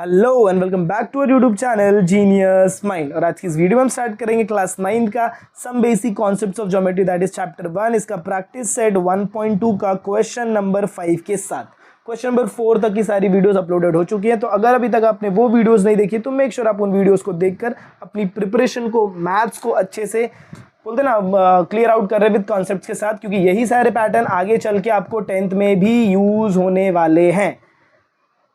Hello and welcome back to our YouTube channel genius mind. और आज की इस वीडियो में हम स्टार्ट करेंगे क्लास 9 का some basic concepts of geometry, that is chapter 1, इसका प्रैक्टिस सेट 1.2 का क्वेश्चन नंबर 5 के साथ। क्वेश्चन नंबर 4 तक की सारी वीडियोस अपलोडेड हो चुकी हैं, तो अगर अभी तक आपने वो वीडियोस नहीं देखी तो मेक श्योर आप उन वीडियोस को देखकर अपनी प्रिपरेशन को, मैथ्स को अच्छे से बोलते ना क्लियर आउट कर रहे विद कॉन्सेप्ट्स के साथ, क्योंकि यही सारे पैटर्न आगे चल के आपको 10th में भी यूज होने वाले हैं।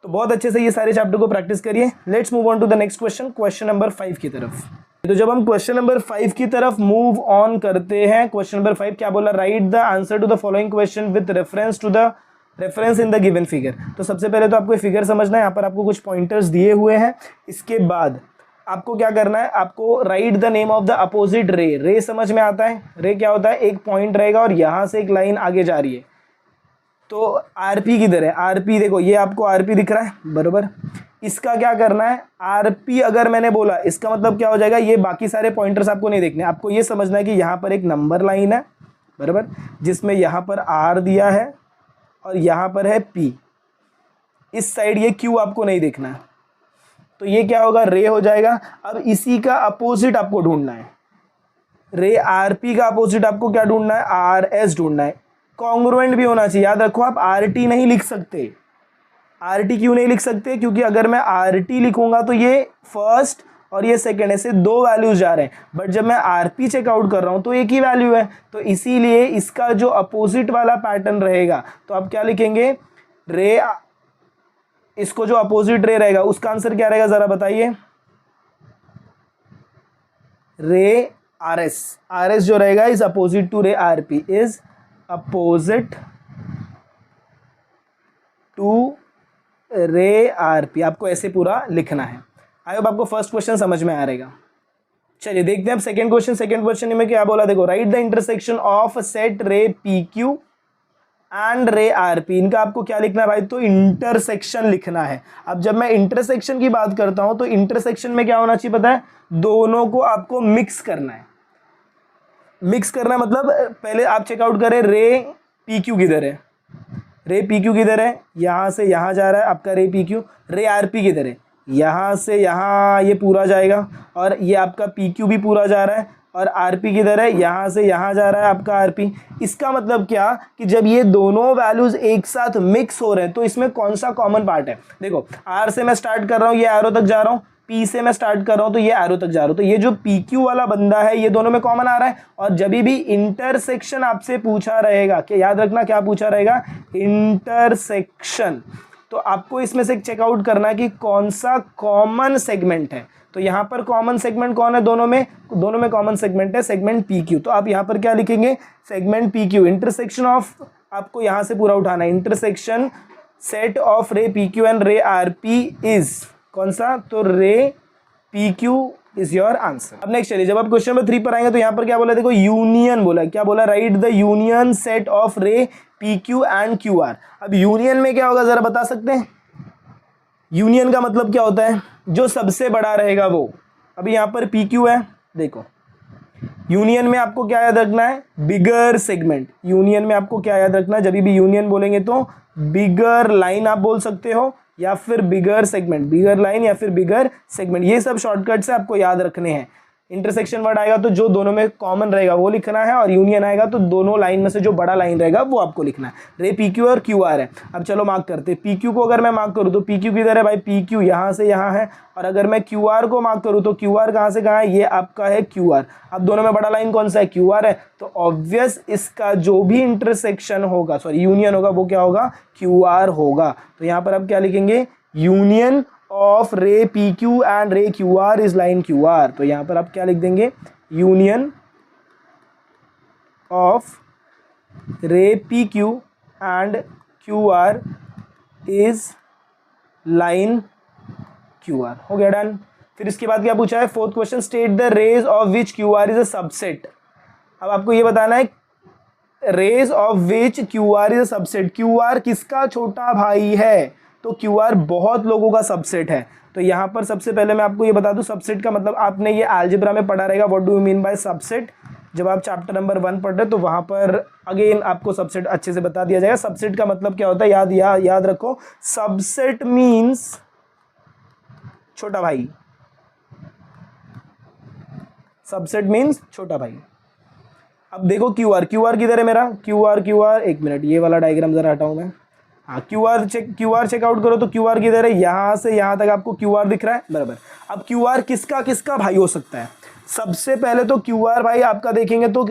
तो बहुत अच्छे से ये सारे चैप्टर को प्रैक्टिस करिए। Let's move on to the next question, question number 5 की तरफ। तो जब हम क्वेश्चन नंबर 5 की तरफ मूव ऑन करते हैं, क्वेश्चन नंबर 5 क्या बोला, write the answer to the following question with reference in the given figure. तो सबसे पहले तो आपको फिगर समझना है, यहाँ पर आपको कुछ पॉइंटर्स दिए हुए हैं। इसके बाद आपको क्या करना है, आपको right the name of the opposite ray. रे समझ में आता है, रे क्या होता है, एक पॉइंट रहेगा और यहाँ से एक लाइन आगे जा रही है। तो आरपी किधर है, आरपी देखो, ये आपको आरपी दिख रहा है बरोबर। इसका क्या करना है, आरपी अगर मैंने बोला इसका मतलब क्या हो जाएगा, ये बाकी सारे पॉइंटर्स आपको नहीं देखने, आपको ये समझना है कि यहाँ पर एक नंबर लाइन है बराबर, जिसमें यहाँ पर आर दिया है और यहाँ पर है पी। इस साइड ये क्यू आपको नहीं देखना है, तो ये क्या होगा, रे हो जाएगा। अब इसी का अपोजिट आपको ढूंढना है, रे आरपी का अपोजिट आपको क्या ढूंढना है, आर एस ढूंढना है। कॉन्ग्रुएंट भी होना चाहिए, याद रखो आप आर टी नहीं लिख सकते। आर टी क्यों नहीं लिख सकते, क्योंकि अगर मैं आर टी लिखूंगा तो ये फर्स्ट और ये सेकंड, ऐसे दो वैल्यूज जा रहे हैं, बट जब मैं आर पी चेकआउट कर रहा हूं तो एक ही वैल्यू है। तो इसीलिए इसका जो अपोजिट वाला पैटर्न रहेगा, तो आप क्या लिखेंगे, रे, इसको जो अपोजिट रे रहेगा उसका आंसर क्या रहेगा जरा बताइए, रे आर एस। आर एस जो रहेगा is opposite to ray R P, is opposite to ray R P. आपको ऐसे पूरा लिखना है। आई होप आपको फर्स्ट क्वेश्चन समझ में आ रहेगा। चलिए देखते हैं अब सेकंड क्वेश्चन। सेकंड क्वेश्चन में क्या बोला, देखो, write the intersection of set रे P Q and ray R P. इनका आपको क्या लिखना है भाई, तो इंटरसेक्शन लिखना है। अब जब मैं इंटरसेक्शन की बात करता हूं तो इंटरसेक्शन में क्या होना चाहिए पता है, दोनों को आपको मिक्स करना है। मिक्स करना मतलब पहले आप चेकआउट करें रे पी क्यू किधर है, रे पी क्यू किधर है, यहाँ से यहाँ जा रहा है आपका रे पी क्यू। रे आर पी किधर है, यहाँ से यहाँ ये पूरा जाएगा और ये आपका पी क्यू भी पूरा जा रहा है। और आर पी किधर है, यहाँ से यहाँ जा रहा है आपका आर पी। इसका मतलब क्या कि जब ये दोनों वैल्यूज एक साथ मिक्स हो रहे हैं तो इसमें कौन सा कॉमन पार्ट है। देखो, आर से मैं स्टार्ट कर रहा हूँ, ये एरो तक जा रहा हूँ, पी से मैं स्टार्ट कर रहा हूं तो ये एरो तक जा रहा हूं, तो ये जो पी क्यू वाला बंदा है ये दोनों में कॉमन आ रहा है। और जब भी इंटरसेक्शन आपसे पूछा रहेगा, कि याद रखना क्या पूछा रहेगा, इंटरसेक्शन, तो आपको इसमें से चेकआउट करना है कि कौन सा कॉमन सेगमेंट है। तो यहां पर कॉमन सेगमेंट कौन है, दोनों में कॉमन सेगमेंट है सेगमेंट पी क्यू। तो आप यहां पर क्या लिखेंगे, segment P Q. Intersection of, आपको यहां से पूरा उठाना है, intersection set of ray P Q and ray R P is कौन सा, तो रे P Q is your answer. अब नेक्स्ट चलिए, जब आप क्वेश्चन नंबर 3 पर आएंगे तो यहां पर क्या बोला, देखो यूनियन बोला, क्या बोला, write the union set of ray P Q and Q are. अब यूनियन में क्या होगा जरा बता सकते हैं, यूनियन का मतलब क्या होता है, जो सबसे बड़ा रहेगा वो। अभी यहां पर पी क्यू है, देखो यूनियन में आपको क्या याद रखना है, बिगर सेगमेंट। यूनियन में आपको क्या याद रखना है, जब भी यूनियन बोलेंगे तो बिगर लाइन आप बोल सकते हो या फिर बिगर सेगमेंट, बिगर लाइन या फिर बिगर सेगमेंट, ये सब शॉर्टकट से आपको याद रखने हैं। इंटरसेक्शन वर्ड आएगा तो जो दोनों में कॉमन रहेगा वो लिखना है, और यूनियन आएगा तो दोनों लाइन में से जो बड़ा लाइन रहेगा वो आपको लिखना है। रे पी क्यू और क्यू आर है। अब चलो मार्क करते हैं, पी क्यू को अगर मैं मार्क करूँ तो पी क्यू किधर है भाई, पी क्यू यहाँ से यहाँ है। और अगर मैं क्यू आर को मार्क करूँ तो क्यू आर कहाँ से कहाँ है, ये आपका है क्यू आर। अब दोनों में बड़ा लाइन कौन सा है, क्यू आर है, तो ऑब्वियस इसका जो भी इंटरसेक्शन होगा, सॉरी यूनियन होगा, वो क्या होगा, क्यू आर होगा। तो यहाँ पर आप क्या लिखेंगे, union of ray P Q and ray Q R is line Q R. तो यहां पर आप क्या लिख देंगे, union of ray P Q and Q R is line Q R. हो गया, डन। फिर इसके बाद क्या पूछा है, fourth question, state the rays of which Q R is a subset. अब आपको ये बताना है rays of which Q R is a subset. Q R किसका छोटा भाई है, तो क्यू आर बहुत लोगों का सबसेट है। तो यहाँ पर सबसे पहले मैं आपको ये बता दूं, सबसेट का मतलब आपने ये अलजेब्रा में पढ़ा रहेगा, what do you mean by subset. जब आप चैप्टर नंबर 1 पढ़ रहे तो वहाँ पर अगेन आपको सबसेट अच्छे से बता दिया जाएगा। सबसेट का मतलब क्या होता है, याद रखो, सबसेट मीन्स छोटा भाई, सबसेट मीन्स छोटा भाई। अब देखो क्यू आर, क्यू आर किधर है मेरा, क्यू आर, क्यू आर, एक मिनट ये वाला डायग्राम जरा हटाऊं मैं। हाँ क्यू आर चेकआउट करो तो क्यू आर किधर है, यहाँ से यहाँ तक आपको क्यू आर दिख रहा है बराबर। अब क्यू आर किसका किसका भाई हो सकता है, सबसे पहले तो क्यू आर भाई आपका देखेंगे तो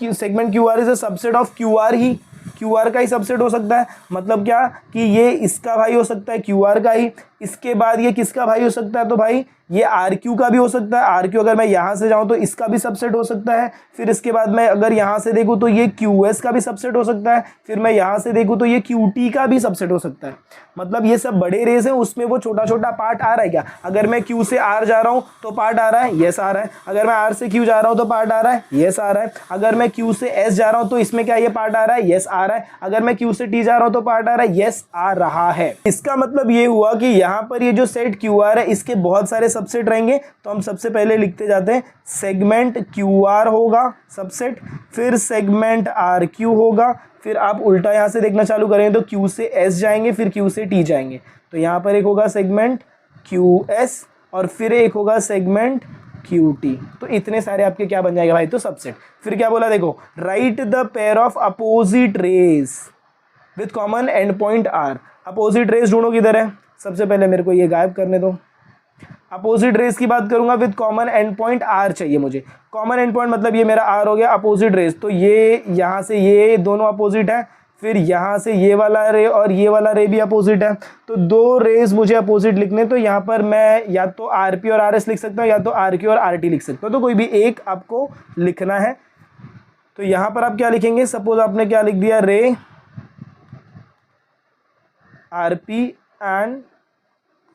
segment Q R is a subset of Q R he, Q R का ही सबसेट हो सकता है। मतलब क्या कि ये इसका भाई हो सकता है क्यू आर का ही। इसके बाद ये किसका भाई हो सकता है, तो भाई ये आर क्यू का भी हो सकता है। आर क्यू अगर मैं यहाँ से जाऊँ तो इसका भी सबसेट हो सकता है। फिर इसके बाद मैं अगर यहाँ से देखूँ तो ये क्यू एस का भी सबसेट हो सकता है। फिर मैं यहाँ से देखूँ तो ये क्यू टी का भी सबसेट हो सकता है। मतलब ये सब बड़े रेस हैं, उसमें वो छोटा छोटा पार्ट आ रहा है क्या, अगर मैं क्यू से आर जा रहा हूँ तो पार्ट आ रहा है, यस आ रहा है। अगर मैं आर से क्यू जा रहा हूँ तो पार्ट आ रहा है, यस आ रहा है। अगर मैं क्यू से एस जा रहा हूँ तो इसमें क्या ये पार्ट आ रहा है, यस आ रहा है। अगर मैं क्यू से टी जा रहा हूँ तो पार्ट आ रहा है, यस आ रहा है। इसका मतलब ये हुआ कि यहाँ पर ये जो सेट क्यू आर है इसके बहुत सारे सबसेट रहेंगे। तो हम सबसे पहले लिखते जाते हैं सेगमेंट क्यू आर होगा सबसेट, फिर सेगमेंट आर क्यू होगा। फिर आप उल्टा यहाँ से देखना चालू करेंगे तो क्यू से एस जाएंगे, फिर क्यू से टी जाएंगे। तो यहाँ पर एक होगा सेगमेंट क्यू एस और फिर एक होगा सेगमेंट क्यू टी। तो इतने सारे आपके क्या बन जाएगा भाई, तो सबसेट। फिर क्या बोला देखो, write the pair of opposite rays with common end point R. Opposite rays ढूंढो किधर है, सबसे पहले मेरे को ये गायब करने दो। अपोजिट रेस की बात करूंगा with common end point R चाहिए मुझे। कॉमन एंड पॉइंट मतलब ये मेरा आर हो गया। अपोजिट रेस तो ये यहाँ से ये दोनों अपोजिट है, फिर यहाँ से ये वाला रे और ये वाला रे भी अपोजिट है। तो दो रेस मुझे अपोजिट लिखने, तो यहाँ पर मैं या तो आर पी और आर एस लिख सकता हूँ या तो आर क्यू और आर टी लिख सकता हूँ। तो कोई भी एक आपको लिखना है। तो यहाँ पर आप क्या लिखेंगे, सपोज आपने क्या लिख दिया, ray R P and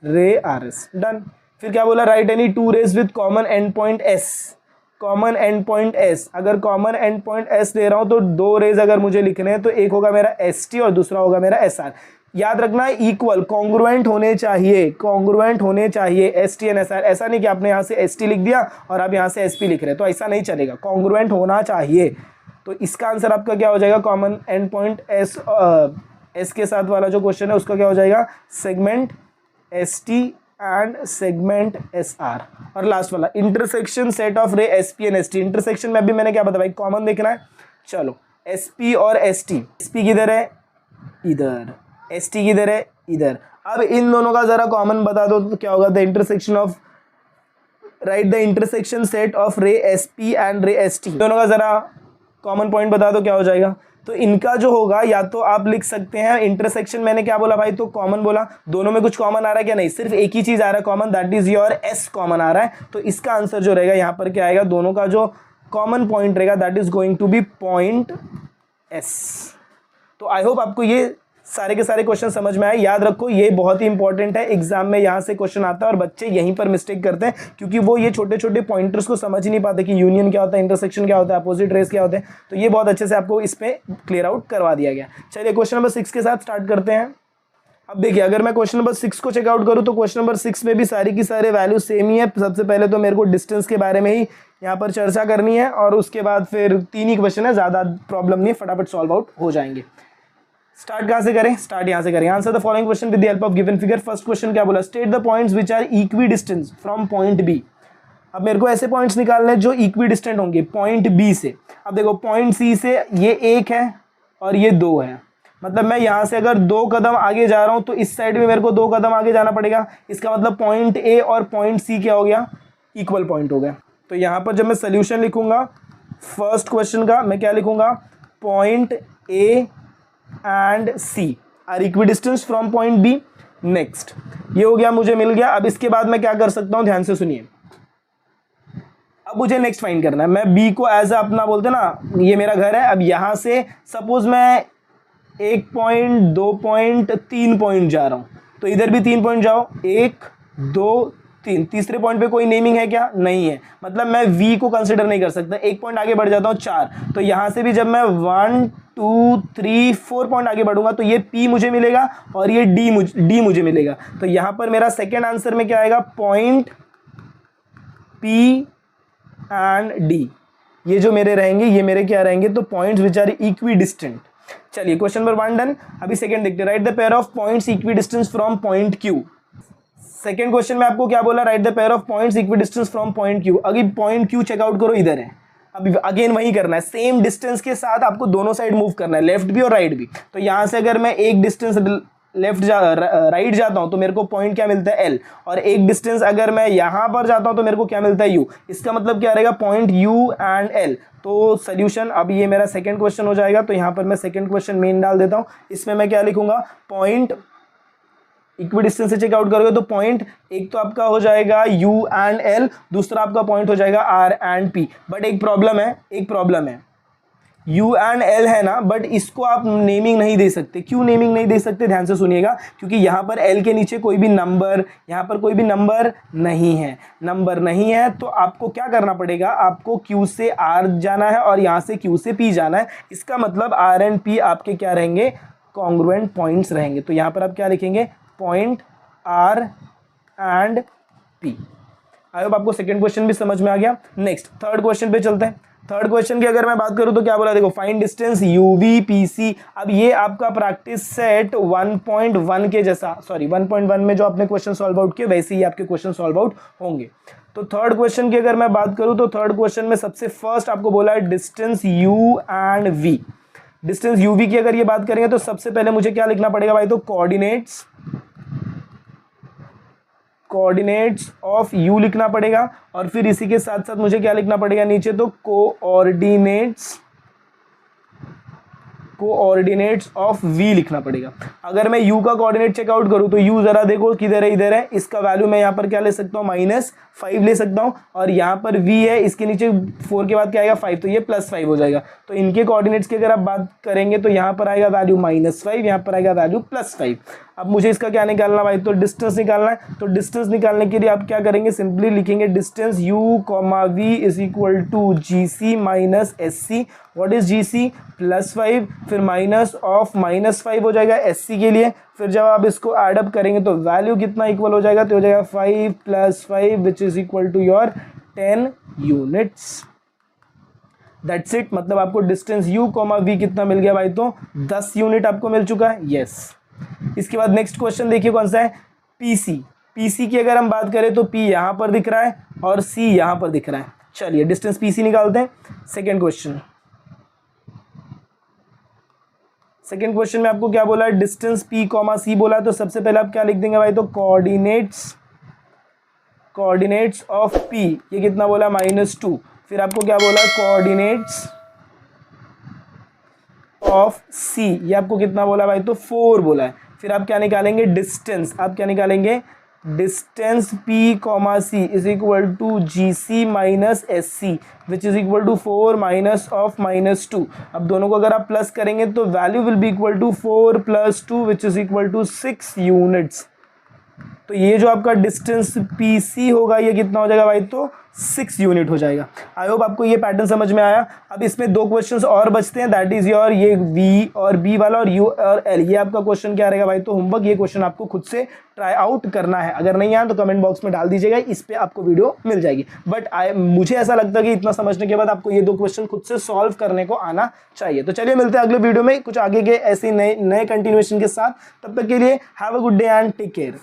ray R S, done. फिर क्या बोला, write any two rays with common end point S. Common end point S, अगर कॉमन एंड पॉइंट एस दे रहा हूं तो दो रेज अगर मुझे लिखने हैं तो एक होगा मेरा एस टी और दूसरा होगा मेरा एस आर। याद रखना है इक्वल कॉन्ग्रुएंट होने चाहिए, कॉन्ग्रुएंट होने चाहिए S T and S R. ऐसा नहीं कि आपने यहाँ से एस टी लिख दिया और आप यहाँ से एस पी लिख रहे हैं, तो ऐसा नहीं चलेगा, कॉन्ग्रुएंट होना चाहिए। तो इसका आंसर आपका क्या हो जाएगा, common end point S S के साथ वाला जो क्वेश्चन है उसका क्या हो जाएगा, segment S T and segment S R. और लास्ट वाला इंटरसेक्शन सेट ऑफ रे S P and S T. Intersection में अभी मैंने क्या बताया भाई, कॉमन देखना है। चलो एस पी और एस टी, एस पी किधर है, इधर, एस टी किधर है, इधर। अब इन दोनों का जरा कॉमन बता दो तो क्या होगा, the intersection of, right the intersection set of रे एस पी एंड रे एस टी। दोनों का जरा कॉमन पॉइंट बता दो क्या हो जाएगा। तो इनका जो होगा या तो आप लिख सकते हैं इंटरसेक्शन, मैंने क्या बोला भाई, तो कॉमन बोला। दोनों में कुछ कॉमन आ रहा है क्या, नहीं, सिर्फ एक ही चीज आ रहा है common, that is your S common आ रहा है। तो इसका आंसर जो रहेगा यहाँ पर क्या आएगा, दोनों का जो कॉमन पॉइंट रहेगा that is going to be point S. तो आई होप आपको ये सारे के सारे क्वेश्चन समझ में आए। याद रखो ये बहुत ही इंपॉर्टेंट है, एग्जाम में यहाँ से क्वेश्चन आता है और बच्चे यहीं पर मिस्टेक करते हैं क्योंकि वो ये छोटे छोटे पॉइंटर्स को समझ ही नहीं पाते कि यूनियन क्या होता है, इंटरसेक्शन क्या होता है, अपोजिट रेस क्या होते हैं। तो ये बहुत अच्छे से आपको इस पे क्लियर आउट करवा दिया गया। चलिए क्वेश्चन नंबर 6 के साथ स्टार्ट करते हैं। अब देखिए अगर मैं क्वेश्चन नंबर 6 को चेकआउट करूँ तो क्वेश्चन नंबर 6 में भी सारी की सारे वैल्यू सेम ही है। सबसे पहले तो मेरे को डिस्टेंस के बारे में ही यहाँ पर चर्चा करनी है और उसके बाद फिर 3 ही क्वेश्चन है, ज़्यादा प्रॉब्लम नहीं है, फटाफट सॉल्व आउट हो जाएंगे। स्टार्ट कहाँ से करें, स्टार्ट यहाँ से करें। Answer the following question with the help of given figure. First question क्या बोला, state the points which are equidistance from point B. अब मेरे को ऐसे पॉइंट्स निकालने हैं जो इक्वी डिस्टेंट होंगे पॉइंट बी से। अब देखो पॉइंट सी से ये 1 है और ये 2 है, मतलब मैं यहाँ से अगर 2 कदम आगे जा रहा हूँ तो इस साइड में मेरे को 2 कदम आगे जाना पड़ेगा। इसका मतलब पॉइंट ए और पॉइंट सी क्या हो गया, इक्वल पॉइंट हो गया। तो यहाँ पर जब मैं सोल्यूशन लिखूंगा फर्स्ट क्वेश्चन का, मैं क्या लिखूंगा, point A and C are equidistance from point B. Next ये हो गया, मुझे मिल गया। अब इसके बाद मैं क्या कर सकता हूं, ध्यान से सुनिए। अब मुझे नेक्स्ट फाइंड करना है। मैं बी को एज अपना बोलते ना, ये मेरा घर है। अब यहां से सपोज मैं 1 पॉइंट 2 पॉइंट 3 पॉइंट जा रहा हूं, तो इधर भी 3 पॉइंट जाओ, 1 2 3। तीसरे पॉइंट पे कोई नेमिंग है क्या, नहीं है, मतलब मैं वी को कंसिडर नहीं कर सकता। 1 पॉइंट आगे बढ़ जाता हूँ 4, तो यहां से भी जब मैं 1 2 3 4 पॉइंट आगे बढ़ूंगा तो ये पी मुझे मिलेगा और ये डी मुझे मिलेगा। तो यहां पर मेरा सेकेंड आंसर में क्या आएगा, पॉइंट पी एंड डी। ये जो मेरे रहेंगे ये मेरे क्या रहेंगे, तो points which are equidistant. चलिए क्वेश्चन नंबर 1 डन। अभी सेकंड देखते हैं, write the pair of points equidistance from point Q. Second question में आपको क्या बोला, write the pair of points equidistance from point Q. अभी point Q check out करो, इधर है, अभी अगेन वही करना है, सेम डिस्टेंस के साथ आपको दोनों साइड मूव करना है, लेफ्ट भी और राइट भी। तो यहां से अगर मैं एक डिस्टेंस राइट जाता हूं तो मेरे को पॉइंट क्या मिलता है, एल, और एक डिस्टेंस अगर मैं यहां पर जाता हूं तो मेरे को क्या मिलता है, यू। इसका मतलब क्या रहेगा, पॉइंट यू एंड एल। तो सोल्यूशन, अब ये मेरा सेकंड क्वेश्चन हो जाएगा, तो यहां पर मैं सेकंड क्वेश्चन मेन डाल देता हूं। इसमें मैं क्या लिखूंगा, पॉइंट इक्वी डिस्टेंस से चेकआउट करोगे तो पॉइंट एक तो आपका हो जाएगा यू एंड एल, दूसरा आपका पॉइंट हो जाएगा आर एंड पी। बट एक प्रॉब्लम है, यू एंड एल है ना, बट इसको आप नेमिंग नहीं दे सकते। क्यों नेमिंग नहीं दे सकते, ध्यान से सुनिएगा, क्योंकि यहाँ पर एल के नीचे कोई भी नंबर, यहाँ पर कोई भी नंबर नहीं है, तो आपको क्या करना पड़ेगा, आपको क्यू से आर जाना है और यहाँ से क्यू से पी जाना है। इसका मतलब आर एंड पी आपके क्या रहेंगे, कॉन्ग्रुएंट पॉइंट्स रहेंगे। तो यहाँ पर आप क्या लिखेंगे, point R and P. I hope आपको सेकंड क्वेश्चन भी समझ में आ गया। नेक्स्ट थर्ड क्वेश्चन पे चलते हैं। थर्ड क्वेश्चन की अगर मैं बात करूं तो क्या बोला, देखो फाइंड डिस्टेंस यूवी पीसी। अब ये आपका प्रैक्टिस सेट 1.1 के जैसा, सॉरी 1.1 में जो आपने क्वेश्चन सॉल्व आउट किए वैसे ही आपके क्वेश्चन सॉल्व आउट होंगे। तो थर्ड क्वेश्चन की अगर मैं बात करूं तो थर्ड क्वेश्चन में सबसे फर्स्ट आपको बोला है distance U and V. Distance UV की अगर ये बात करेंगे तो सबसे पहले मुझे क्या लिखना पड़ेगा भाई, तो कोऑर्डिनेट्स ऑफ यू लिखना पड़ेगा, और फिर इसी के साथ साथ मुझे क्या लिखना पड़ेगा नीचे, तो कोऑर्डिनेट्स ऑफ वी लिखना पड़ेगा। अगर मैं u का कोऑर्डिनेट चेकआउट करूं तो u जरा देखो किधर है, इधर है। इसका वैल्यू मैं यहाँ पर क्या ले सकता हूँ, -5 ले सकता हूँ, और यहाँ पर v है, इसके नीचे 4 के बाद क्या आएगा, 5, तो ये +5 हो जाएगा। तो इनके कोऑर्डिनेट्स की अगर आप बात करेंगे तो यहाँ पर आएगा वैल्यू -5, यहाँ पर आएगा वैल्यू +5। अब मुझे इसका क्या निकालना भाई, तो डिस्टेंस निकालना है। तो डिस्टेंस निकालने के लिए आप क्या करेंगे, सिंपली लिखेंगे distance u, v is equal to GC minus SC। What is GC, +5, फिर माइनस ऑफ -5 हो जाएगा SC के लिए। फिर जब आप इसको एडअप करेंगे तो वैल्यू कितना इक्वल हो जाएगा, तो हो जाएगा 5 + 5 which is equal to your 10 units. That's it. मतलब आपको डिस्टेंस u, v कितना मिल गया भाई, तो 10 यूनिट आपको मिल चुका है। यस। इसके बाद नेक्स्ट क्वेश्चन देखिए कौन सा है, पीसी की अगर हम बात करें तो P यहाँ पर दिख रहा है और C यहाँ पर दिख रहा है। चलिए डिस्टेंस PC निकालते हैं। सेकेंड क्वेश्चन में आपको क्या बोला है, डिस्टेंस P, C बोला है। तो सबसे पहले आप क्या लिख देंगे भाई, तो कोऑर्डिनेट्स ऑफ P, ये कितना बोला, -2। फिर आपको क्या बोला, कोऑर्डिनेट्स ऑफ C, ये आपको कितना बोला भाई, तो 4 बोला है। फिर आप क्या निकालेंगे, डिस्टेंस, आप क्या निकालेंगे, distance P, C is equal to GC minus SC which is equal to 4 minus of -2। अब दोनों को अगर आप प्लस करेंगे तो value will be equal to 4 + 2 which is equal to 6 units. तो ये जो आपका डिस्टेंस PC होगा ये कितना हो जाएगा भाई, तो 6 यूनिट हो जाएगा। आई होप आपको ये पैटर्न समझ में आया। अब इसमें 2 क्वेश्चंस और बचते हैं, दैट इज योर ये V और B वाला, और U और L। ये आपका क्वेश्चन क्या रहेगा भाई, तो होमवर्क, ये क्वेश्चन आपको खुद से ट्राई आउट करना है। अगर नहीं आया तो कमेंट बॉक्स में डाल दीजिएगा, इस पे आपको वीडियो मिल जाएगी। बट मुझे ऐसा लगता है कि इतना समझने के बाद आपको ये 2 क्वेश्चन खुद से सॉल्व करने को आना चाहिए। तो चलिए मिलते हैं अगले वीडियो में कुछ आगे के ऐसे नए कंटिन्यूएशन के साथ। तब तक के लिए have a good day and take care.